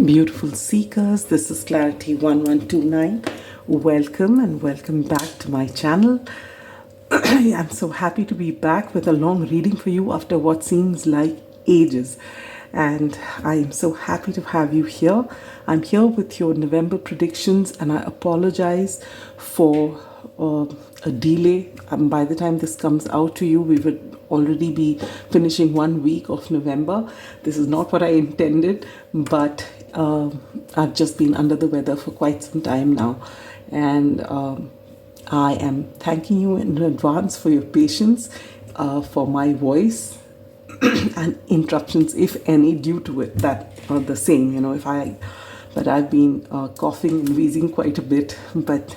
Beautiful seekers, this is Clarity 1129. Welcome and welcome back to my channel. I'm so happy to be back with a long reading for you after what seems like ages. And I am so happy to have you here. I'm here with your November predictions, and I apologize for a delay. By the time this comes out to you, we would already be finishing 1 week of November. This is not what I intended, but I've just been under the weather for quite some time now, and I am thanking you in advance for your patience, for my voice and interruptions, if any, due to it. That are the same, but I've been coughing and wheezing quite a bit, but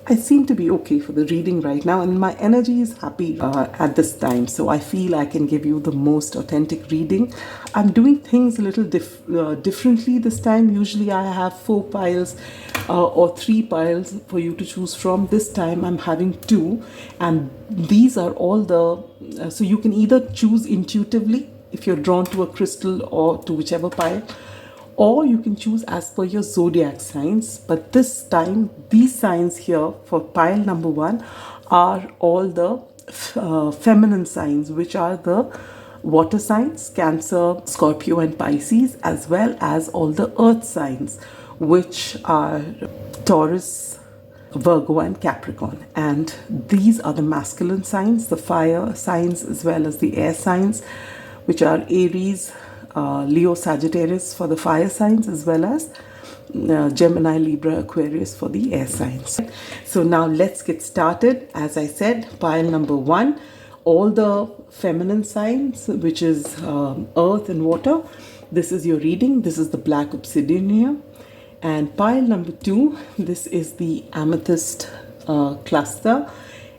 I seem to be okay for the reading right now, and my energy is happy at this time, so I feel I can give you the most authentic reading. I'm doing things a little differently this time. Usually I have 4 piles or 3 piles for you to choose from. This time I'm having 2, and these are all the so you can either choose intuitively if you're drawn to a crystal or to whichever pile, or you can choose as per your zodiac signs. But this time, these signs here for pile number 1 are all the feminine signs, which are the water signs, Cancer, Scorpio and Pisces, as well as all the earth signs, which are Taurus, Virgo and Capricorn. And these are the masculine signs, the fire signs, as well as the air signs, which are Aries, Leo, Sagittarius for the fire signs, as well as Gemini, Libra, Aquarius for the air signs. So now let's get started. As I said, pile number 1, all the feminine signs, which is earth and water. This is your reading. This is the black obsidian here. And pile number 2, this is the amethyst cluster,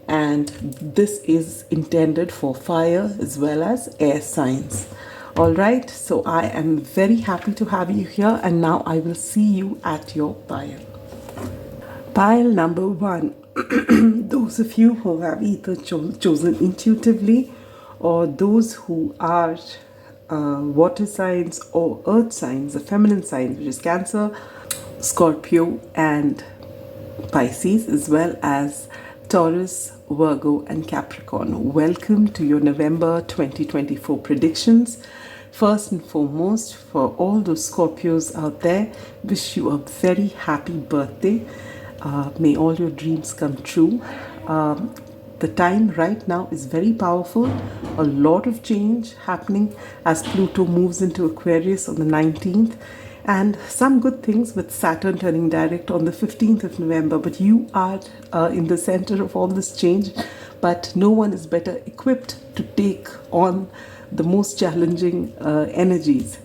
and this is intended for fire as well as air signs. All right, so I am very happy to have you here, and now I will see you at your pile. Pile number 1. Those of you who have either chosen intuitively, or those who are water signs or earth signs, the feminine signs, which is Cancer, Scorpio and Pisces, as well as Taurus, Virgo and Capricorn. Welcome to your November 2024 predictions. First and foremost, for all those Scorpios out there, wish you a very happy birthday. May all your dreams come true. The time right now is very powerful. A lot of change happening as Pluto moves into Aquarius on the 19th. And some good things with Saturn turning direct on the 15th of November. But you are in the center of all this change. But no one is better equipped to take on the most challenging energies.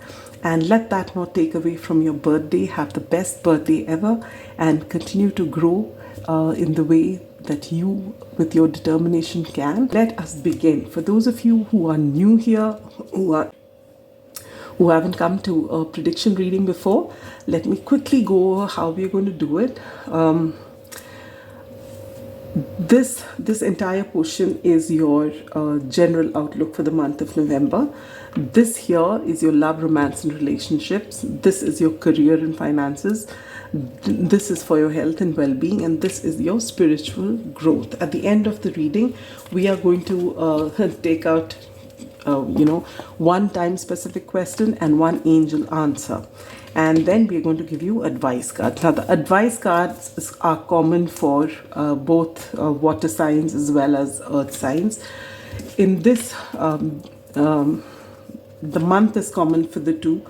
And let that not take away from your birthday. Have the best birthday ever, and continue to grow in the way that you, with your determination, can. Let us begin. For those of you who are new here, who haven't come to a prediction reading before, let me quickly go over how we're going to do it. This entire portion is your general outlook for the month of November. This here is your love, romance and relationships. This is your career and finances. This is for your health and well-being, and this is your spiritual growth. At the end of the reading, we are going to take out one time specific question and one angel answer, and then we're going to give you advice cards. Now the advice cards are common for both water signs as well as earth signs. In this the month is common for the two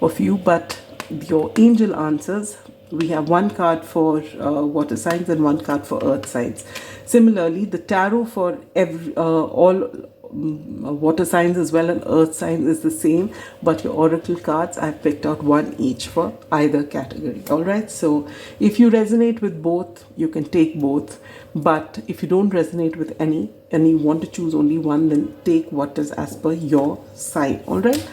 of you, but your angel answers, we have one card for water signs and one card for earth signs. Similarly, the tarot for all water signs as well as earth signs is the same, but your oracle cards, I've picked out one each for either category. All right, so if you resonate with both, you can take both, but if you don't resonate with any and you want to choose only one, then take what is as per your sign. All right,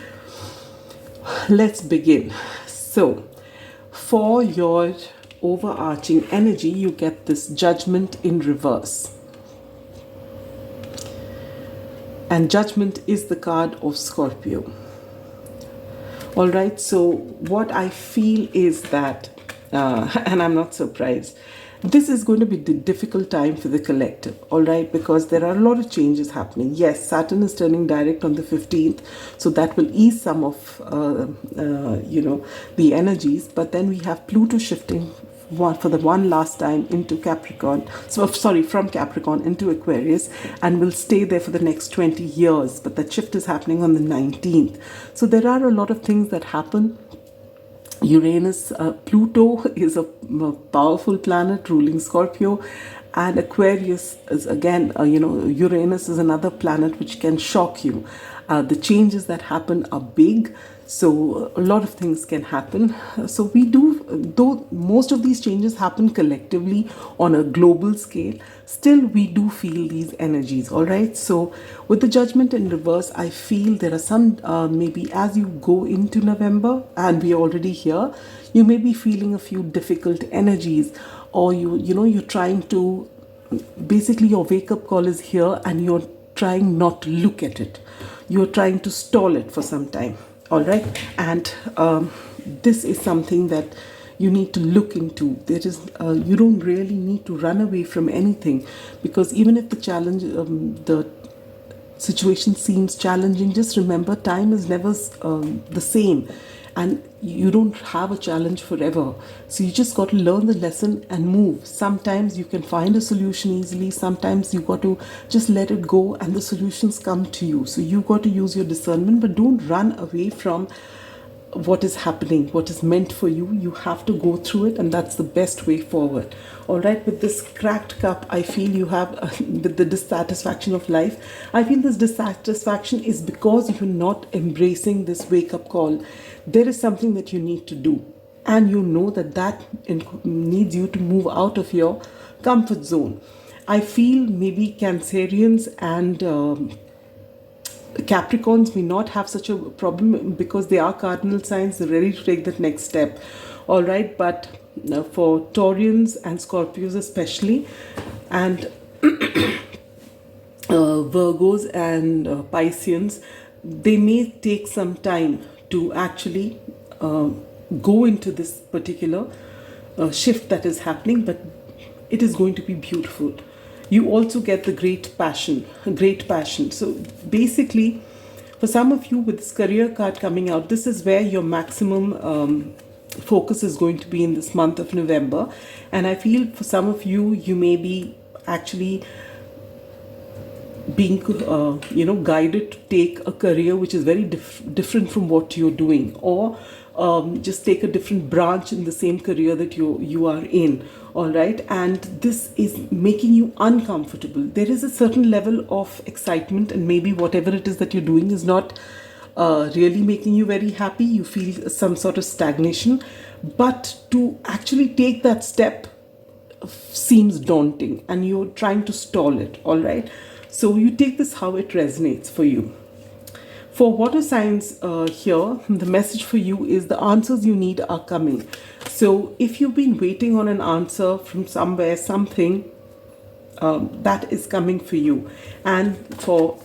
let's begin. So for your overarching energy, you get this Judgment in reverse. And Judgment is the card of Scorpio. All right, so what I feel is that, and I'm not surprised, this is going to be the difficult time for the collective, all right, because there are a lot of changes happening. Yes, Saturn is turning direct on the 15th, so that will ease some of, the energies, but then we have Pluto shifting for the one last time into Capricorn, from Capricorn into Aquarius, and will stay there for the next 20 years. But that shift is happening on the 19th. So there are a lot of things that happen. Pluto is a powerful planet ruling Scorpio, and Aquarius is again, Uranus is another planet which can shock you. The changes that happen are big, so a lot of things can happen. So we do, though most of these changes happen collectively on a global scale, still we do feel these energies, all right? So with the Judgment in reverse, I feel there are some, maybe as you go into November, and we are already here, you may be feeling a few difficult energies, or you're trying to, basically your wake-up call is here and you're trying not to look at it. You're trying to stall it for some time, all right? And this is something that you need to look into. There is, you don't really need to run away from anything, because even if the situation seems challenging, just remember time is never the same, and you don't have a challenge forever. So you just got to learn the lesson and move. Sometimes you can find a solution easily, sometimes you got to just let it go and the solutions come to you. So you got to use your discernment, but don't run away from what is happening, what is meant for you. You have to go through it, and that's the best way forward. All right, with this cracked cup, I feel you have with the dissatisfaction of life, I feel this dissatisfaction is because you're not embracing this wake-up call. There is something that you need to do, and you know that needs you to move out of your comfort zone. I feel maybe Cancerians and Capricorns may not have such a problem because they are cardinal signs. They're ready to take that next step. All right, but for Taurians and Scorpios especially, and Virgos and Pisceans, they may take some time to actually go into this particular shift that is happening, but it is going to be beautiful. You also get the great passion. So basically, for some of you with this career card coming out, this is where your maximum focus is going to be in this month of November. And I feel for some of you, you may be actually being guided to take a career which is very different from what you're doing, or just take a different branch in the same career that you are in. All right, and this is making you uncomfortable. There is a certain level of excitement, and maybe whatever it is that you're doing is not really making you very happy. You feel some sort of stagnation, but to actually take that step seems daunting, and you're trying to stall it. All right, so you take this how it resonates for you. For water signs here, the message for you is the answers you need are coming. So if you've been waiting on an answer from somewhere, something, that is coming for you. And for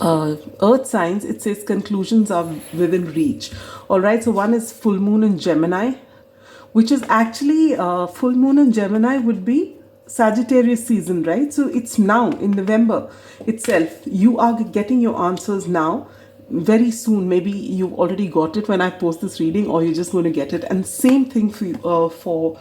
earth signs, it says conclusions are within reach. All right, so one is full moon in Gemini, which is actually full moon in Gemini would be Sagittarius season, right? So it's now in November itself. You are getting your answers now. Very soon, maybe you've already got it when I post this reading, or you're just going to get it. And same thing for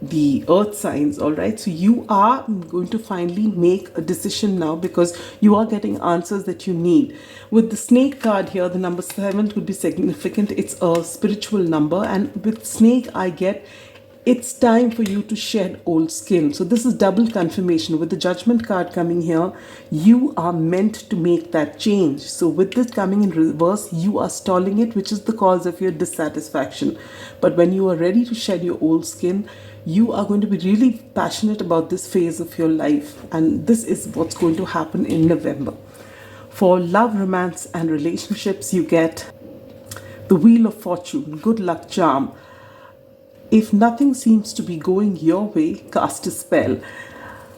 the earth signs. All right, so you are going to finally make a decision now, because you are getting answers that you need. With the snake card here, the number 7 would be significant. It's a spiritual number, and with snake I get it's time for you to shed old skin. So this is double confirmation. With the judgment card coming here, you are meant to make that change. So with this coming in reverse, you are stalling it, which is the cause of your dissatisfaction. But when you are ready to shed your old skin, you are going to be really passionate about this phase of your life. And this is what's going to happen in November. For love, romance, and relationships, you get the Wheel of Fortune, good luck charm. If nothing seems to be going your way, cast a spell.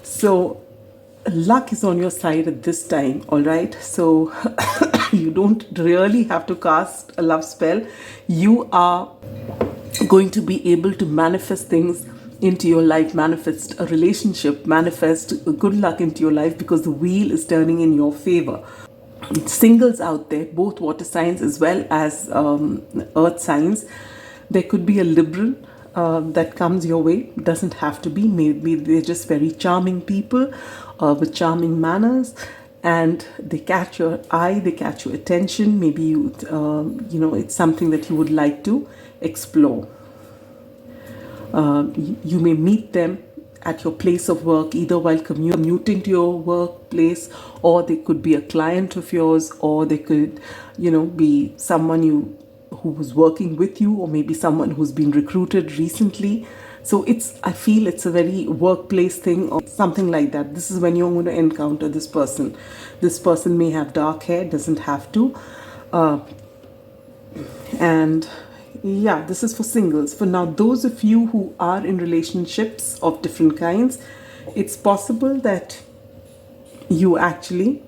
So luck is on your side at this time, all right? So you don't really have to cast a love spell. You are going to be able to manifest things into your life, manifest a relationship, manifest good luck into your life, because the wheel is turning in your favor. Singles out there, both water signs as well as earth signs, there could be a liberal that comes your way. Doesn't have to be. Maybe they're just very charming people with charming manners, and they catch your eye, they catch your attention. Maybe you it's something that you would like to explore. You may meet them at your place of work, either while commuting to your workplace, or they could be a client of yours, or they could be someone who was working with you, or maybe someone who's been recruited recently. So I feel it's a very workplace thing or something like that. This is when you're going to encounter this person. This person may have dark hair, doesn't have to. And yeah, this is for singles. For now, those of you who are in relationships of different kinds, it's possible that you actually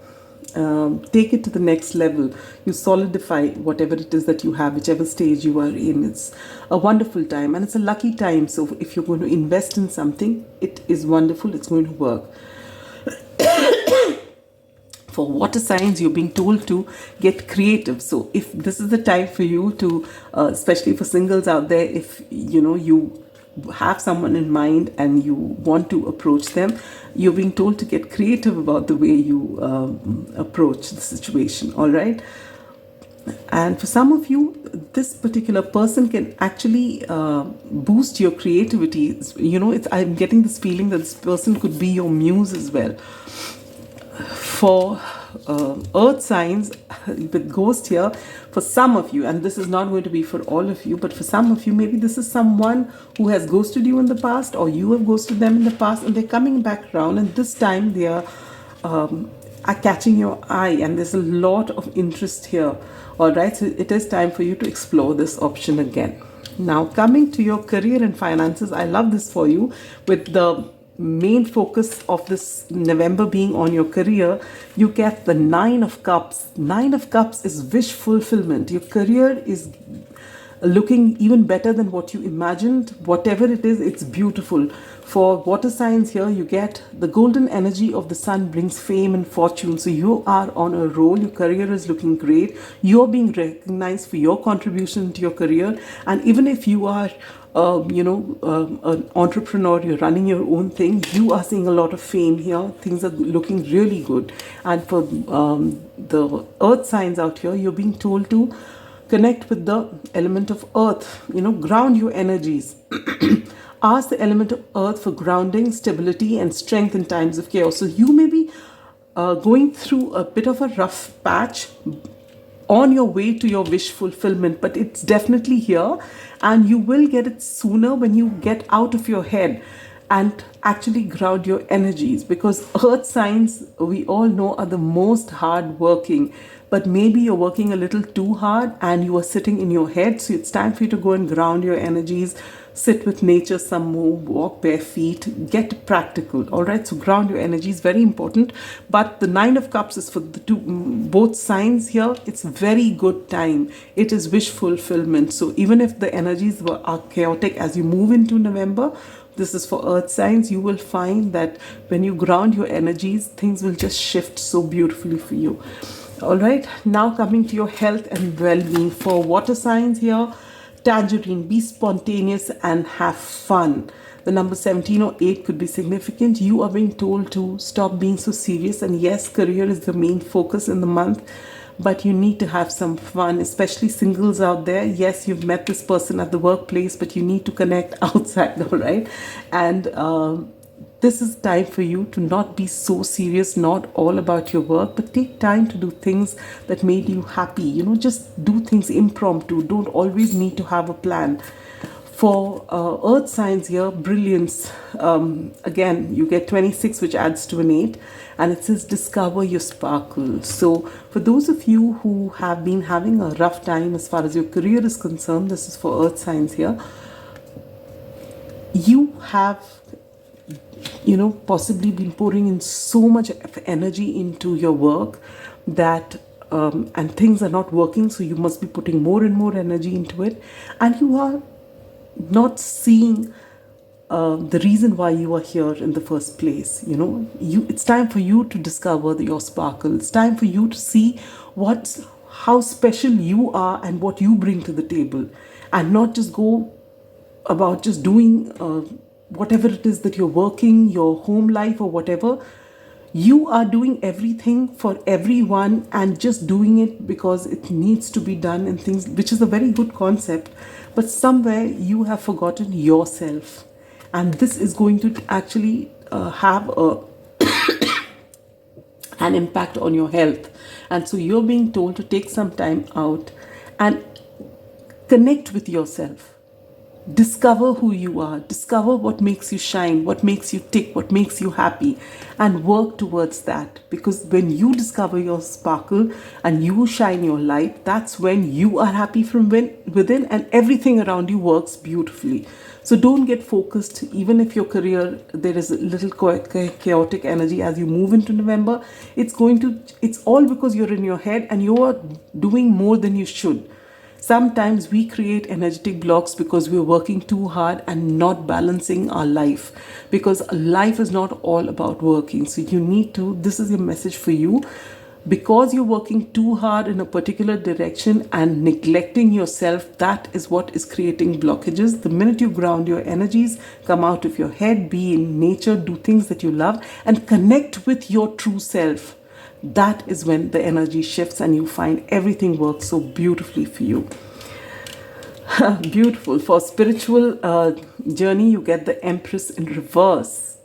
take it to the next level. You solidify whatever it is that you have, whichever stage you are in. It's a wonderful time, and it's a lucky time. So if you're going to invest in something, it is wonderful. It's going to work. For water signs, you're being told to get creative. So if this is the time for you to, especially for singles out there, if you have someone in mind and you want to approach them, you're being told to get creative about the way you approach the situation. All right. And for some of you, this particular person can actually boost your creativity. I'm getting this feeling that this person could be your muse as well. For earth signs with ghost here, for some of you, and this is not going to be for all of you, but for some of you, maybe this is someone who has ghosted you in the past, or you have ghosted them in the past, and they're coming back around, and this time they are catching your eye, and there's a lot of interest here. All right, so it is time for you to explore this option again. Now, coming to your career and finances, I love this for you, with the main focus of this November being on your career. You get the 9 of Cups. 9 of Cups is wish fulfillment. Your career is looking even better than what you imagined. Whatever it is, it's beautiful. For water signs here, you get the golden energy of the sun brings fame and fortune. So you are on a roll. Your career is looking great. You're being recognized for your contribution to your career. And even if you are an entrepreneur, you're running your own thing, you are seeing a lot of fame here. Things are looking really good. And for the earth signs out here, you're being told to connect with the element of earth, ground your energies. Ask the element of earth for grounding, stability, and strength in times of chaos. So you may be going through a bit of a rough patch on your way to your wish fulfillment, but it's definitely here, and you will get it sooner when you get out of your head and actually ground your energies, because earth signs, we all know, are the most hard working, but maybe you're working a little too hard and you are sitting in your head. So it's time for you to go and ground your energies, sit with nature some more, walk bare feet, get practical. All right, so ground your energies, very important. But the 9 of Cups is for both signs here. It's a very good time. It is wish fulfillment. So even if the energies are chaotic as you move into November, this is for earth signs, you will find that when you ground your energies, things will just shift so beautifully for you. All right, now coming to your health and well-being. For water signs here, tangerine, be spontaneous and have fun. The number 17 or 8 could be significant. You are being told to stop being so serious, and yes, career is the main focus in the month, but you need to have some fun, especially singles out there. Yes, you've met this person at the workplace, but you need to connect outside, all right? And this is time for you to not be so serious, not all about your work, but take time to do things that made you happy. Just do things impromptu. Don't always need to have a plan. For earth signs here, brilliance. Again, you get 26, which adds to an 8. And it says, discover your sparkle. So for those of you who have been having a rough time as far as your career is concerned, this is for earth signs here. You have possibly been pouring in so much energy into your work that and things are not working, so you must be putting more and more energy into it, and you are not seeing the reason why you are here in the first place. It's time for you to discover your sparkle. It's time for you to see how special you are and what you bring to the table, and not just go about just doing whatever it is that you're working, your home life or whatever. You are doing everything for everyone and just doing it because it needs to be done and things, which is a very good concept. But somewhere you have forgotten yourself. And this is going to actually have an impact on your health. And so you're being told to take some time out and connect with yourself. Discover who you are, discover what makes you shine, what makes you tick, what makes you happy, and work towards that. Because when you discover your sparkle and you shine your light, that's when you are happy from within, and everything around you works beautifully. So don't get focused, even if your career, there is a little chaotic energy as you move into November. It's all because you're in your head and you are doing more than you should. Sometimes we create energetic blocks because we're working too hard and not balancing our life, because life is not all about working. So this is a message for you. Because you're working too hard in a particular direction and neglecting yourself, that is what is creating blockages. The minute you ground your energies, come out of your head, be in nature, do things that you love, and connect with your true self. That is when the energy shifts and you find everything works so beautifully for you. Beautiful. For spiritual journey, you get the Empress in reverse.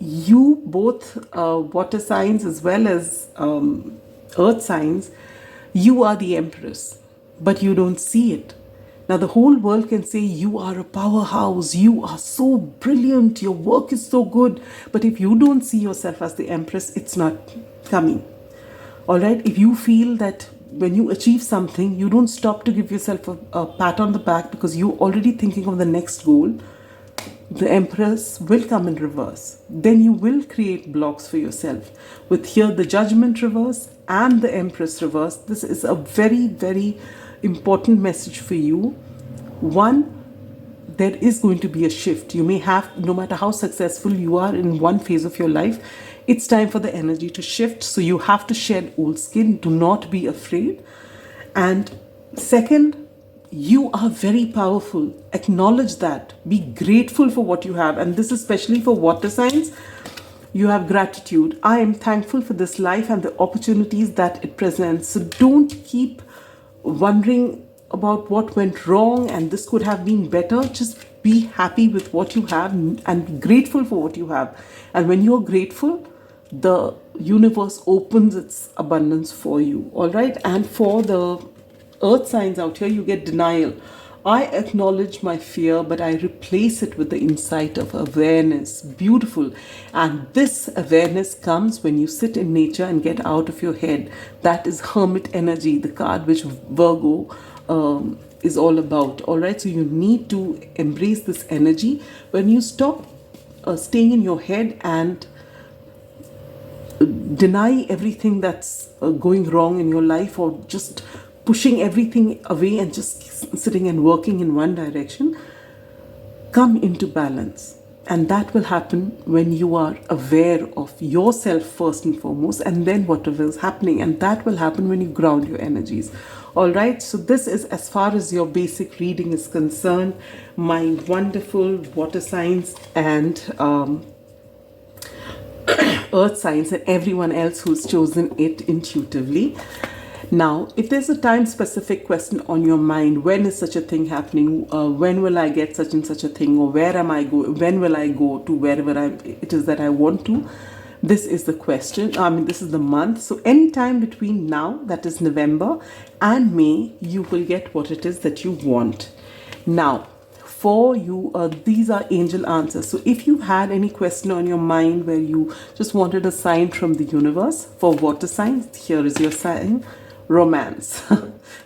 You, both water signs as well as earth signs, you are the Empress, but you don't see it. Now the whole world can say you are a powerhouse, you are so brilliant, your work is so good, but if you don't see yourself as the Empress, it's not coming. All right, if you feel that when you achieve something, you don't stop to give yourself a pat on the back because you're already thinking of the next goal, the Empress will come in reverse. Then you will create blocks for yourself. With here the Judgment reverse and the Empress reverse, this is a very, very important message for you. One, there is going to be a shift. You may have, no matter how successful you are in one phase of your life, it's time for the energy to shift. So you have to shed old skin. Do not be afraid. And second, you are very powerful. Acknowledge that. Be grateful for what you have. And this is especially for water signs. You have gratitude. I am thankful for this life and the opportunities that it presents. So don't keep wondering about what went wrong and this could have been better. Just be happy with what you have and be grateful for what you have. And when you're grateful, the universe opens its abundance for you. All right. And for the earth signs out here, you get denial. I acknowledge my fear, but I replace it with the insight of awareness. Beautiful. And this awareness comes when you sit in nature and get out of your head. That is Hermit energy, the card which Virgo is all about. All right. So you need to embrace this energy. When you stop staying in your head and deny everything that's going wrong in your life, or just pushing everything away and just sitting and working in one direction, come into balance. And that will happen when you are aware of yourself first and foremost, and then whatever is happening. And that will happen when you ground your energies. All right. So this is as far as your basic reading is concerned, my wonderful water signs and earth signs and everyone else who's chosen it intuitively. Now, if there's a time-specific question on your mind, when is such a thing happening? When will I get such and such a thing? Or where am I going? When will I go to wherever it is that I want to? This is the question. This is the month. So anytime between now, that is November, and May, you will get what it is that you want. Now, for you, these are angel answers. So if you had any question on your mind where you just wanted a sign from the universe, for water signs, here is your sign. romance.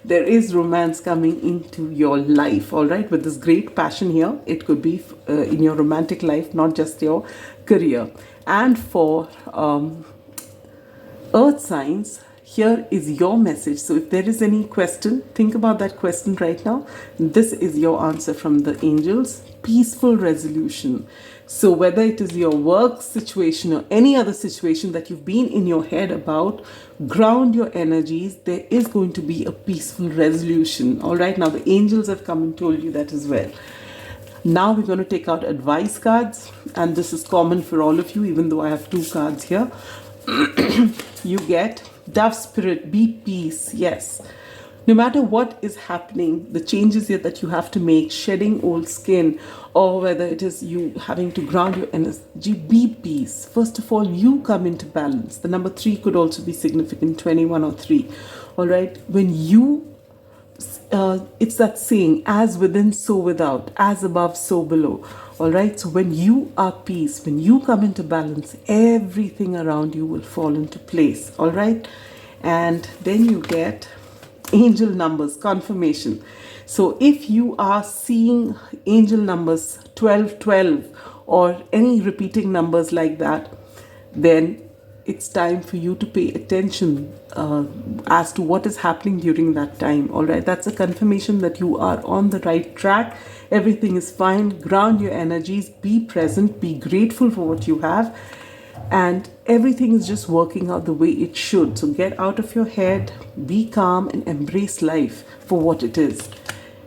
There is romance coming into your life, all right, with this great passion here. It could be in your romantic life, not just your career. And for earth signs, here is your message. So if there is any question, think about that question right now. This is your answer from the angels. Peaceful resolution. So whether it is your work situation or any other situation that you've been in your head about, ground your energies. There is going to be a peaceful resolution. All right, now the angels have come and told you that as well. Now we're going to take out advice cards, and this is common for all of you, even though I have 2 cards here. You get Dove Spirit, be peace. Yes. No matter what is happening, the changes here that you have to make, shedding old skin, or whether it is you having to ground your energy, be peace. First of all, you come into balance. The number 3 could also be significant, 21 or 3. All right. When you, it's that saying, as within, so without, as above, so below. All right. So when you are peace, when you come into balance, everything around you will fall into place. All right. And then you get angel numbers, confirmation. So if you are seeing angel numbers 1212 or any repeating numbers like that, then it's time for you to pay attention as to what is happening during that time. All right, that's a confirmation that you are on the right track. Everything is fine. Ground your energies, be present, be grateful for what you have, and everything is just working out the way it should. So get out of your head, be calm, and embrace life for what it is.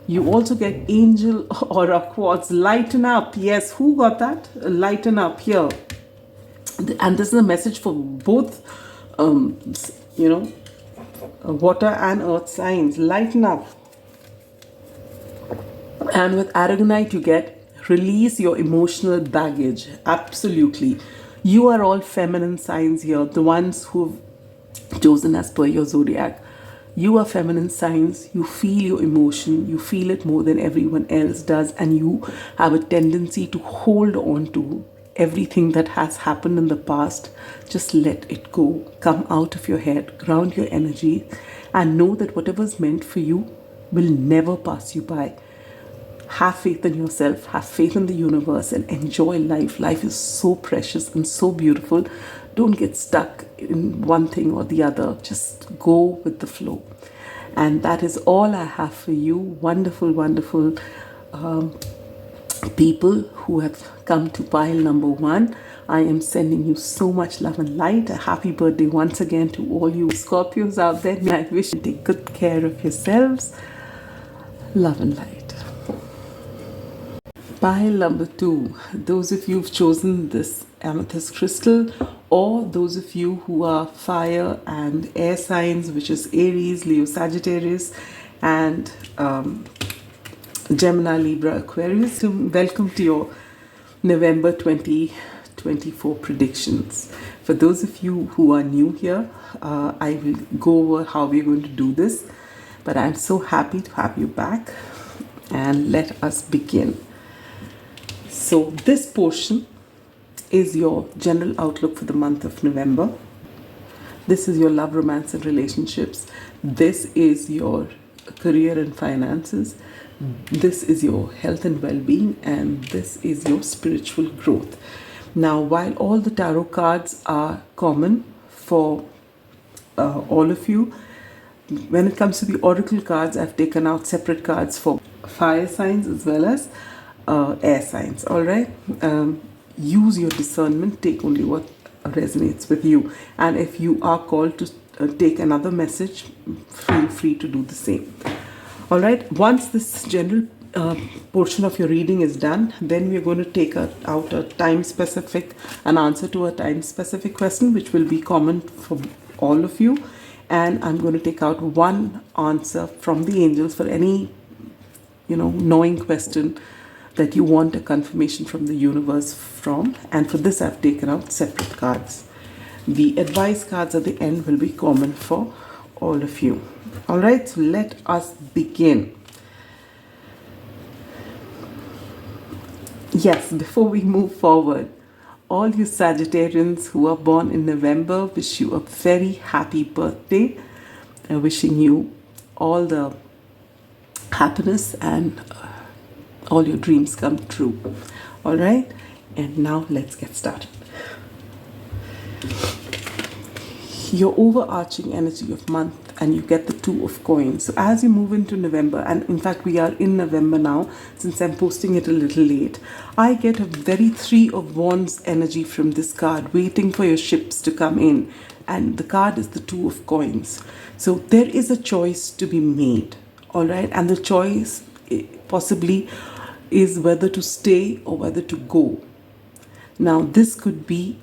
You also get angel aura quartz, lighten up. Yes, who got that? Lighten up here. And this is a message for both, water and earth signs. Lighten up. And with aragonite, you get release your emotional baggage. Absolutely. You are all feminine signs here, the ones who've chosen as per your zodiac. You are feminine signs. You feel your emotion. You feel it more than everyone else does. And you have a tendency to hold on to everything that has happened in the past. Just let it go. Come out of your head. Ground your energy. And know that whatever's meant for you will never pass you by. Have faith in yourself, have faith in the universe, and enjoy life. Life is so precious and so beautiful. Don't get stuck in one thing or the other. Just go with the flow. And that is all I have for you. Wonderful, wonderful people who have come to pile number 1. I am sending you so much love and light. A happy birthday once again to all you Scorpios out there. I wish you take good care of yourselves. Love and light. Pile number 2, those of you who've chosen this amethyst crystal, or those of you who are fire and air signs, which is Aries, Leo, Sagittarius, and Gemini, Libra, Aquarius. So welcome to your November 2024 predictions. For those of you who are new here, I will go over how we're going to do this, but I'm so happy to have you back, and let us begin. So this portion is your general outlook for the month of November. This is your love, romance, and relationships. This is your career and finances. This is your health and well-being, and this is your spiritual growth. Now, while all the tarot cards are common for all of you, when it comes to the oracle cards, I've taken out separate cards for fire signs as well as air signs. All right, use your discernment. Take only what resonates with you, and if you are called to take another message, feel free to do the same. All right, once this general portion of your reading is done, then we're going to take out a time specific, an answer to a time specific question, which will be common for all of you, and I'm going to take out one answer from the angels for any knowing question that you want a confirmation from the universe from. And for this, I've taken out separate cards. The advice cards at the end will be common for all of you. All right, so let us begin. Yes, before we move forward, all you Sagittarians who are born in November, wish you a very happy birthday. wishing you all the happiness and all your dreams come true. All right, and now let's get started. Your overarching energy of month, and you get the Two of Coins. So as you move into November, and in fact we are in November now, since I'm posting it a little late, I get a very Three of Wands energy from this card, waiting for your ships to come in. And the card is the Two of Coins. So there is a choice to be made, all right? And the choice possibly is whether to stay or whether to go. Now this could be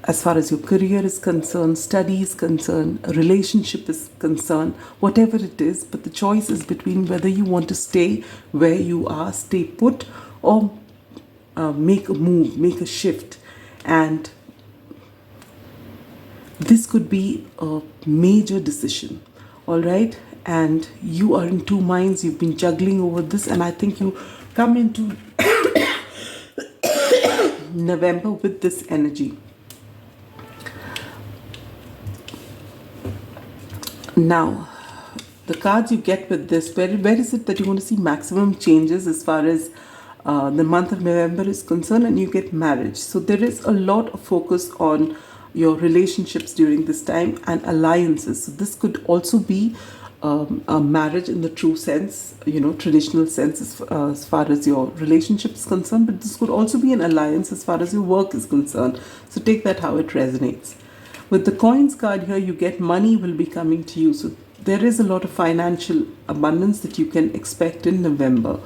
as far as your career is concerned, study is concerned, a relationship is concerned, whatever it is, but the choice is between whether you want to stay where you are, stay put, or make a move, make a shift. And this could be a major decision, all right? And you are in two minds, you've been juggling over this, and I think you come into November with this energy. Now, the cards you get with this, where is it that you want to see maximum changes as far as the month of November is concerned, and you get marriage. So there is a lot of focus on your relationships during this time and alliances. So this could also be a marriage in the true sense, traditional sense as far as your relationship is concerned, but this could also be an alliance as far as your work is concerned. So take that how it resonates. With the Coins card here, you get money will be coming to you. So there is a lot of financial abundance that you can expect in November.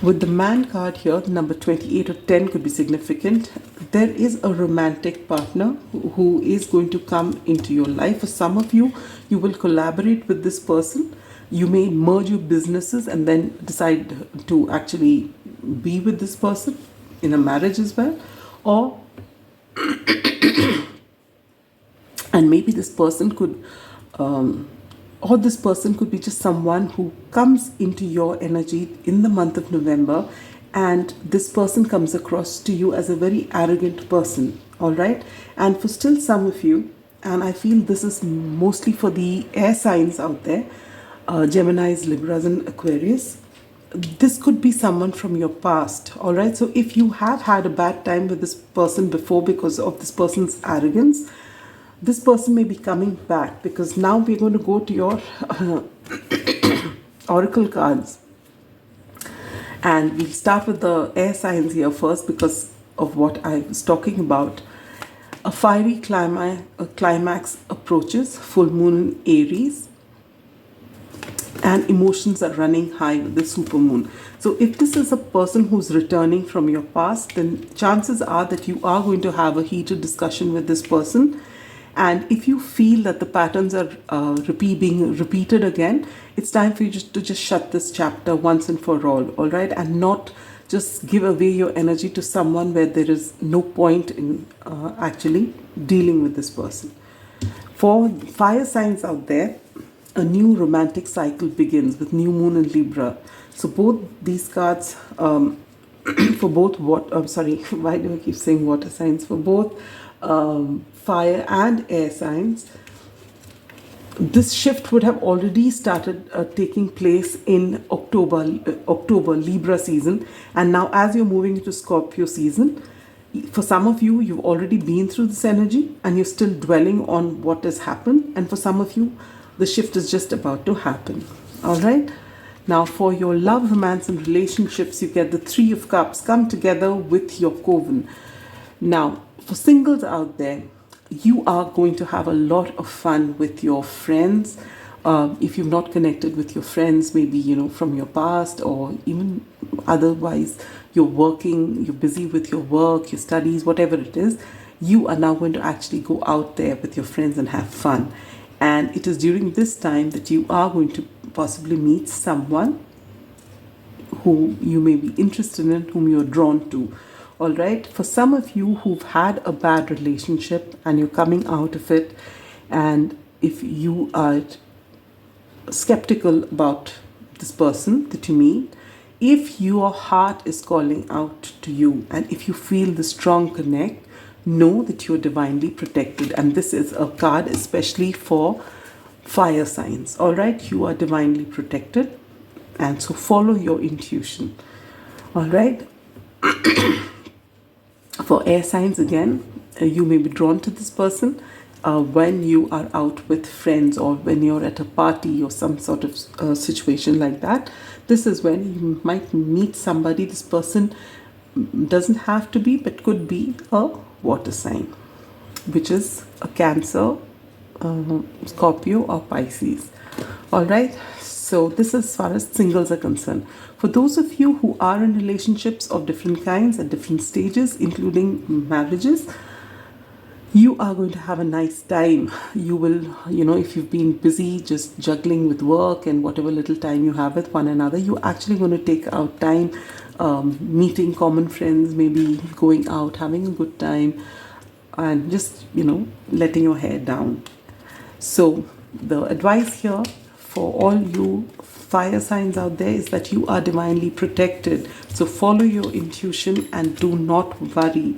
With the Man card here, the number 28 or 10 could be significant. There is a romantic partner who is going to come into your life. For some of you, you will collaborate with this person. You may merge your businesses and then decide to actually be with this person in a marriage as well. And maybe this person could, or this person could be just someone who comes into your energy in the month of November, and this person comes across to you as a very arrogant person, all right? And for still some of you, and I feel this is mostly for the air signs out there, Geminis, Libras, and Aquarius, this could be someone from your past, all right? So if you have had a bad time with this person before because of this person's arrogance, this person may be coming back, because now we're going to go to your oracle cards. And we'll start with the air signs here first because of what I was talking about. A fiery climax approaches, full moon in Aries, and emotions are running high with the supermoon. So if this is a person who's returning from your past, then chances are that you are going to have a heated discussion with this person. And if you feel that the patterns are being repeated again, it's time for you to just shut this chapter once and for all right? And not just give away your energy to someone where there is no point in actually dealing with this person. For fire signs out there, a new romantic cycle begins with new moon in Libra. So both these cards, for both why do I keep saying water signs? For both fire and air signs, this shift would have already started taking place in October, Libra season. And now as you're moving into Scorpio season, for some of you, you've already been through this energy and you're still dwelling on what has happened. And for some of you, the shift is just about to happen. All right. Now for your love, romance, and relationships, you get the Three of Cups come together with your coven. Now, for singles out there, you are going to have a lot of fun with your friends. If you've not connected with your friends, maybe, from your past, or even otherwise, you're working, you're busy with your work, your studies, whatever it is, you are now going to actually go out there with your friends and have fun. And it is during this time that you are going to possibly meet someone who you may be interested in, whom you're drawn to. All right. For some of you who've had a bad relationship and you're coming out of it, and if you are skeptical about this person that you meet, if your heart is calling out to you and if you feel the strong connect, know that you're divinely protected. And this is a card especially for Fire signs, all right? You are divinely protected, and so follow your intuition, all right? For air signs, again, you may be drawn to this person when you are out with friends or when you're at a party or some sort of situation like that. This is when you might meet somebody. This person doesn't have to be, but could be a water sign, which is a Cancer, Scorpio, or Pisces. All right. So this is as far as singles are concerned. For those of you who are in relationships of different kinds at different stages, including marriages, you are going to have a nice time. You will, if you've been busy just juggling with work and whatever little time you have with one another, you're actually going to take out time, meeting common friends, maybe going out, having a good time, and just, letting your hair down. So the advice here for all you fire signs out there is that you are divinely protected. So follow your intuition and do not worry.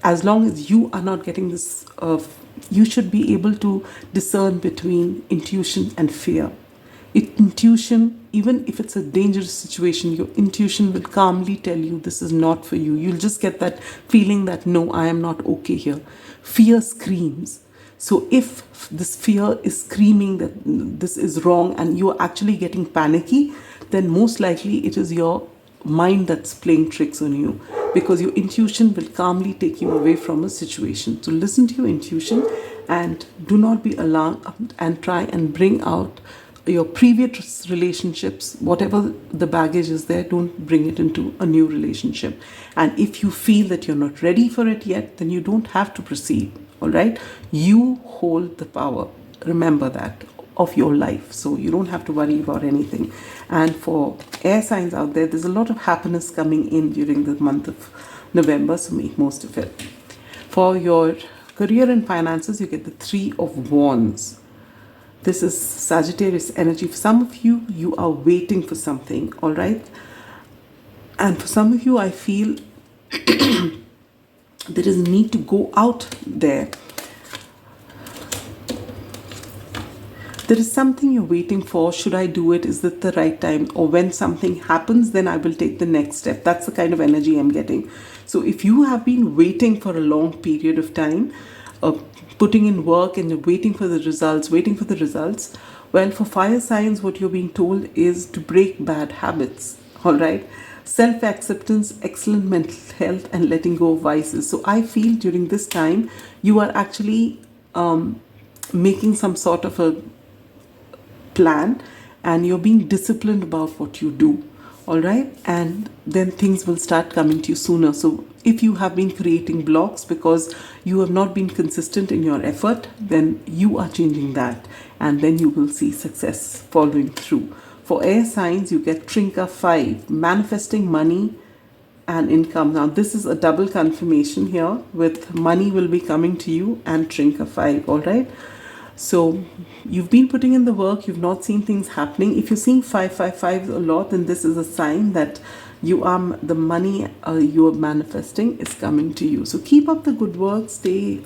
As long as you are not getting this, you should be able to discern between intuition and fear. Intuition, even if it's a dangerous situation, your intuition will calmly tell you this is not for you. You'll just get that feeling that no, I am not okay here. Fear screams. So if this fear is screaming that this is wrong and you're actually getting panicky, then most likely it is your mind that's playing tricks on you, because your intuition will calmly take you away from a situation. So listen to your intuition and do not be alarmed, and try and bring out your previous relationships, whatever the baggage is there, don't bring it into a new relationship. And if you feel that you're not ready for it yet, then you don't have to proceed. All right, you hold the power, remember that, of your life, so you don't have to worry about anything. And for air signs out there, there's a lot of happiness coming in during the month of November, so make most of it. For your career and finances, you get the 3 of Wands. This is Sagittarius energy. For some of you, you are waiting for something, all right? And for some of you, I feel there is a need to go out there. There is something you're waiting for. Should I do it? Is it the right time? Or when something happens, then I will take the next step. That's the kind of energy I'm getting. So if you have been waiting for a long period of time, putting in work and you're waiting for the results, well, for fire signs, what you're being told is to break bad habits, all right? Self-acceptance, excellent mental health, and letting go of vices. So I feel during this time, you are actually making some sort of a plan, and you're being disciplined about what you do, all right? And then things will start coming to you sooner. So if you have been creating blocks because you have not been consistent in your effort, then you are changing that, and then you will see success following through. For air signs, you get Trinka 5, manifesting money and income. Now, this is a double confirmation here, with money will be coming to you and Trinka 5, all right? So you've been putting in the work, you've not seen things happening. If you're seeing 555 a lot, then this is a sign that you are, the money you are manifesting is coming to you. So keep up the good work, stay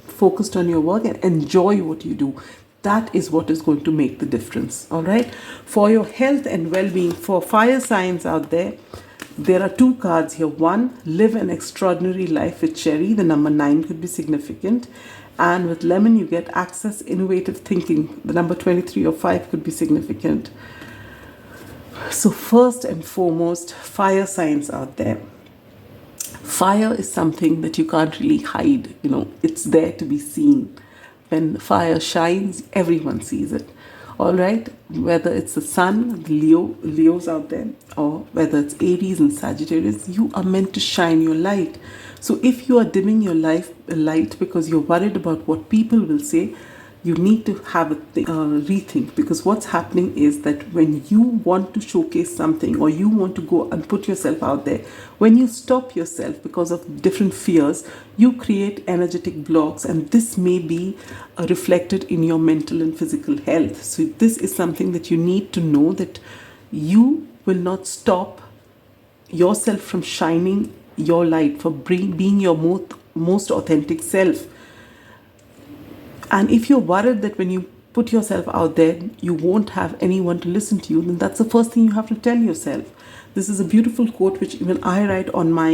focused on your work, and enjoy what you do. That is what is going to make the difference, all right? For your health and well-being, for fire signs out there, there are 2 cards here. One, live an extraordinary life with Cherry. The number 9 could be significant. And with Lemon, you get access, innovative thinking. The number 23 or 5 could be significant. So first and foremost, fire signs out there. Fire is something that you can't really hide. It's there to be seen. When fire shines, everyone sees it. All right, whether it's the sun, the Leos out there, or whether it's Aries and Sagittarius, you are meant to shine your light. So if you are dimming your light because you're worried about what people will say, you need to have a rethink, because what's happening is that when you want to showcase something or you want to go and put yourself out there, when you stop yourself because of different fears, you create energetic blocks, and this may be reflected in your mental and physical health. So this is something that you need to know, that you will not stop yourself from shining your light, for being your most authentic self. And if you're worried that when you put yourself out there, you won't have anyone to listen to you, then that's the first thing you have to tell yourself. This is a beautiful quote which even I write on my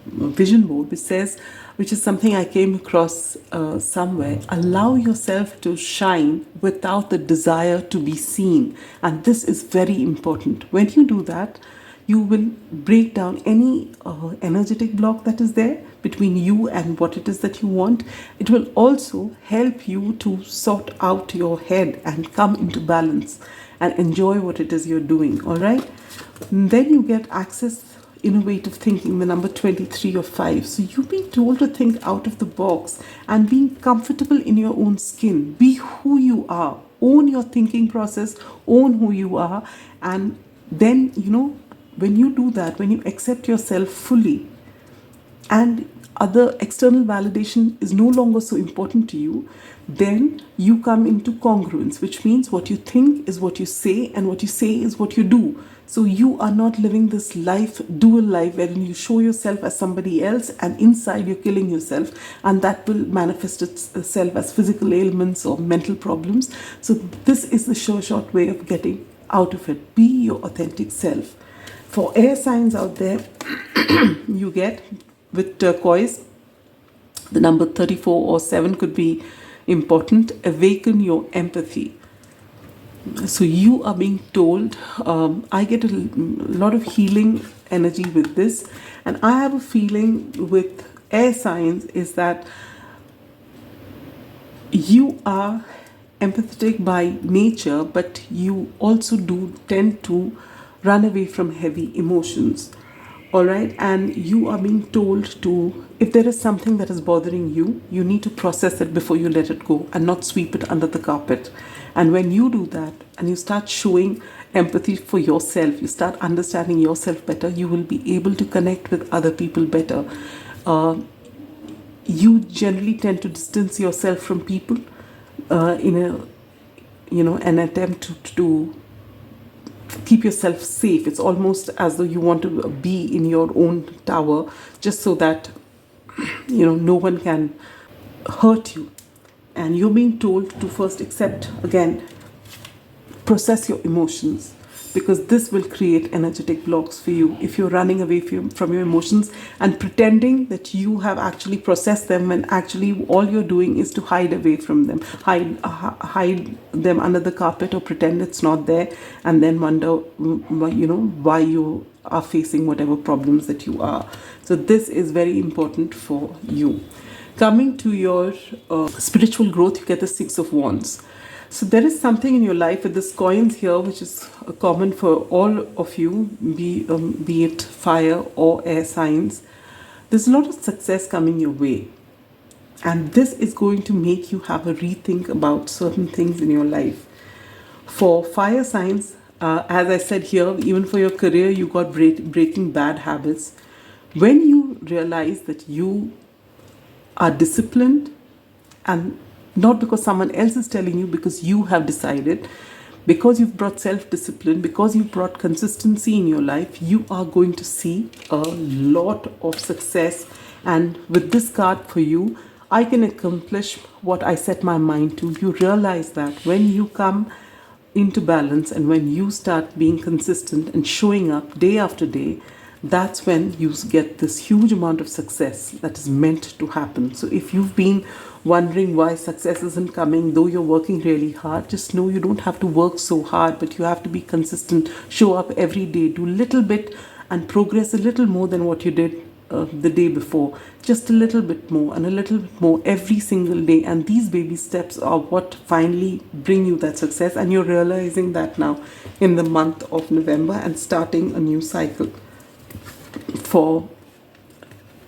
vision board, which is something I came across somewhere. Allow yourself to shine without the desire to be seen. And this is very important. When you do that, you will break down any energetic block that is there between you and what it is that you want. It will also help you to sort out your head and come into balance and enjoy what it is you're doing, all right? And then you get access, innovative thinking, the number 23 of 5. So you've been told to think out of the box and being comfortable in your own skin. Be who you are. Own your thinking process, own who you are, and then, when you do that, when you accept yourself fully, and other external validation is no longer so important to you, then you come into congruence, which means what you think is what you say, and what you say is what you do. So you are not living this dual life, wherein you show yourself as somebody else and inside you're killing yourself, and that will manifest itself as physical ailments or mental problems. So this is the short way of getting out of it. Be your authentic self. For air signs out there, you get with turquoise, the number 34 or 7 could be important. Awaken your empathy. So you are being told, I get a lot of healing energy with this, and I have a feeling with air signs is that you are empathetic by nature, but you also do tend to run away from heavy emotions. All right, and you are being told to, if there is something that is bothering you, you need to process it before you let it go and not sweep it under the carpet. And when you do that and you start showing empathy for yourself, you start understanding yourself better, you will be able to connect with other people better. You generally tend to distance yourself from people in an attempt to keep yourself safe. It's almost as though you want to be in your own tower just so that no one can hurt you. And you're being told to first accept, again, process your emotions, because this will create energetic blocks for you if you're running away from your emotions and pretending that you have actually processed them, when actually all you're doing is to hide away from them, hide them under the carpet or pretend it's not there, and then wonder why you are facing whatever problems that you are. So this is very important for you. Coming to your spiritual growth, you get the 6 of Wands. So there is something in your life with this coins here, which is common for all of you, be it fire or air signs. There's a lot of success coming your way. And this is going to make you have a rethink about certain things in your life. For fire signs, as I said here, even for your career, you got breaking bad habits. When you realize that you are disciplined, and not because someone else is telling you, because you have decided, because you've brought self-discipline, because you've brought consistency in your life, you are going to see a lot of success. And with this card for you, I can accomplish what I set my mind to. You realize that when you come into balance and when you start being consistent and showing up day after day, that's when you get this huge amount of success that is meant to happen. So if you've been wondering why success isn't coming, though you're working really hard, just know you don't have to work so hard, but you have to be consistent, show up every day, do a little bit and progress a little more than what you did the day before. Just a little bit more and a little bit more every single day. And these baby steps are what finally bring you that success. And you're realizing that now in the month of November and starting a new cycle. For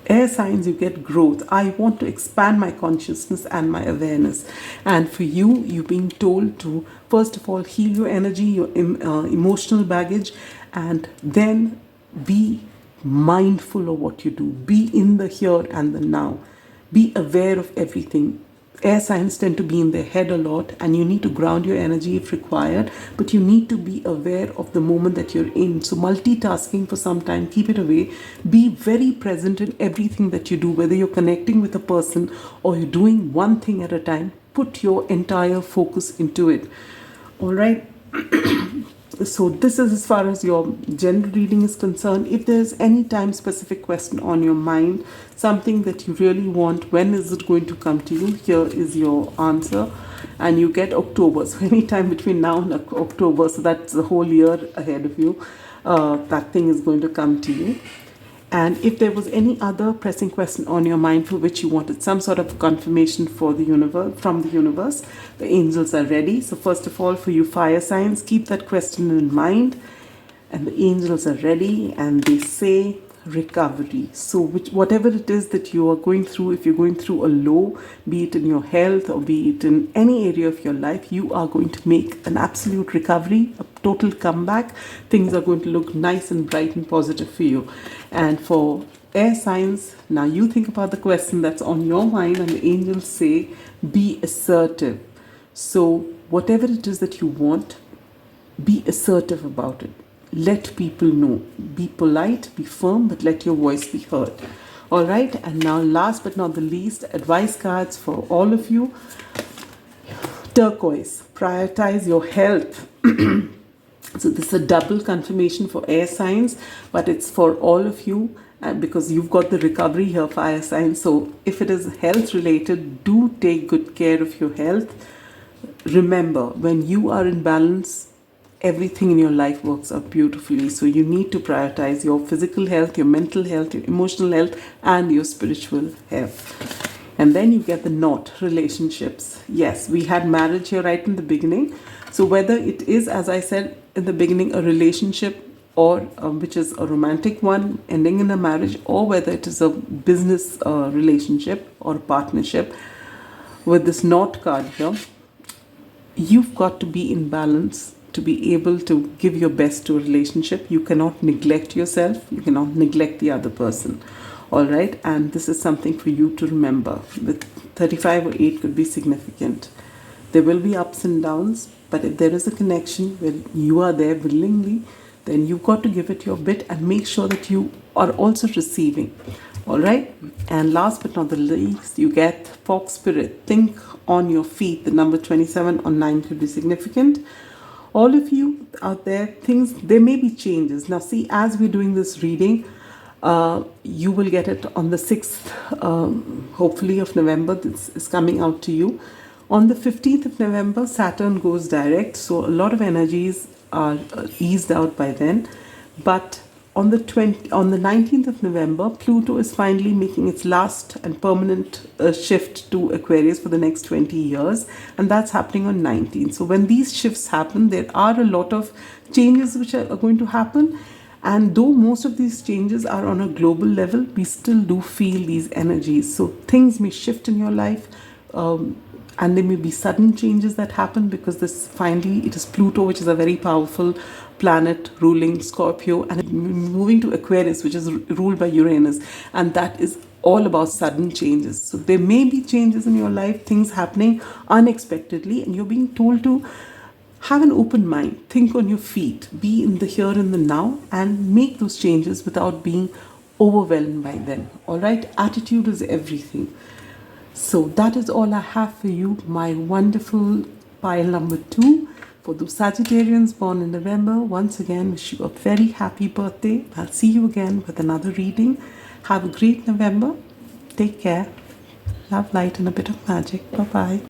air signs, you get growth. I want to expand my consciousness and my awareness. And for you, you're being told to, first of all, heal your energy, your emotional baggage, and then be mindful of what you do. Be in the here and the now. Be aware of everything. Air signs tend to be in their head a lot, and you need to ground your energy if required, but you need to be aware of the moment that you're in. So multitasking for some time, keep it away. Be very present in everything that you do, whether you're connecting with a person or you're doing one thing at a time. put your entire focus into it. All right. So this is as far as your general reading is concerned. If there's any time specific question on your mind, something that you really want, when is it going to come to you, here is your answer. And you get October, so any time between now and October, so that's the whole year ahead of you, that thing is going to come to you. And if there was any other pressing question on your mind for which you wanted some sort of confirmation for the universe, from the universe, the angels are ready. So first of all, for you fire signs, keep that question in mind. And the angels are ready, and they say recovery. So whatever it is that you are going through, if you're going through a low, be it in your health or be it in any area of your life, you are going to make an absolute recovery, a total comeback. Things are going to look nice and bright and positive for you. And for air signs, now you think about the question that's on your mind, and the angels say be assertive. So whatever it is that you want, be assertive about it. Let people know. Be polite, be firm, but let your voice be heard. All right. And now last but not the least, advice cards for all of you. Turquoise, prioritize your health. So this is a double confirmation for air signs, but it's for all of you, because you've got the recovery here, fire signs. So if it is health related, do take good care of your health. Remember, when you are in balance, everything in your life works out beautifully. So you need to prioritize your physical health, your mental health, your emotional health, and your spiritual health. And then you get the knot, relationships. Yes, we had marriage here right in the beginning. So whether it is, as I said in the beginning, a relationship, or which is a romantic one ending in a marriage, or whether it is a business relationship or a partnership, with this knot card here, you've got to be in balance to be able to give your best to a relationship. You cannot neglect yourself. You cannot neglect the other person. All right. And this is something for you to remember. With 35 or 8 could be significant. There will be ups and downs, but if there is a connection where you are there willingly, then you've got to give it your bit and make sure that you are also receiving. All right. And last but not the least, you get Fox Spirit. Think on your feet. The number 27 or 9 could be significant. All of you out there, there may be changes. Now see, as we're doing this reading, you will get it on the 6th, hopefully, of November. This is coming out to you. On the 15th of November, Saturn goes direct. So a lot of energies are eased out by then. But on the 19th of November, Pluto is finally making its last and permanent shift to Aquarius for the next 20 years. And that's happening on 19th. So when these shifts happen, there are a lot of changes which are going to happen. And though most of these changes are on a global level, we still do feel these energies. So things may shift in your life. And there may be sudden changes that happen, because it is Pluto, which is a very powerful planet ruling Scorpio, and moving to Aquarius, which is ruled by Uranus. And that is all about sudden changes. So there may be changes in your life, things happening unexpectedly, and you're being told to have an open mind, think on your feet, be in the here and the now, and make those changes without being overwhelmed by them. All right. Attitude is everything. So that is all I have for you, my wonderful pile number 2. For those Sagittarians born in November, once again, wish you a very happy birthday. I'll see you again with another reading. Have a great November. Take care. Love, light, and a bit of magic. Bye-bye.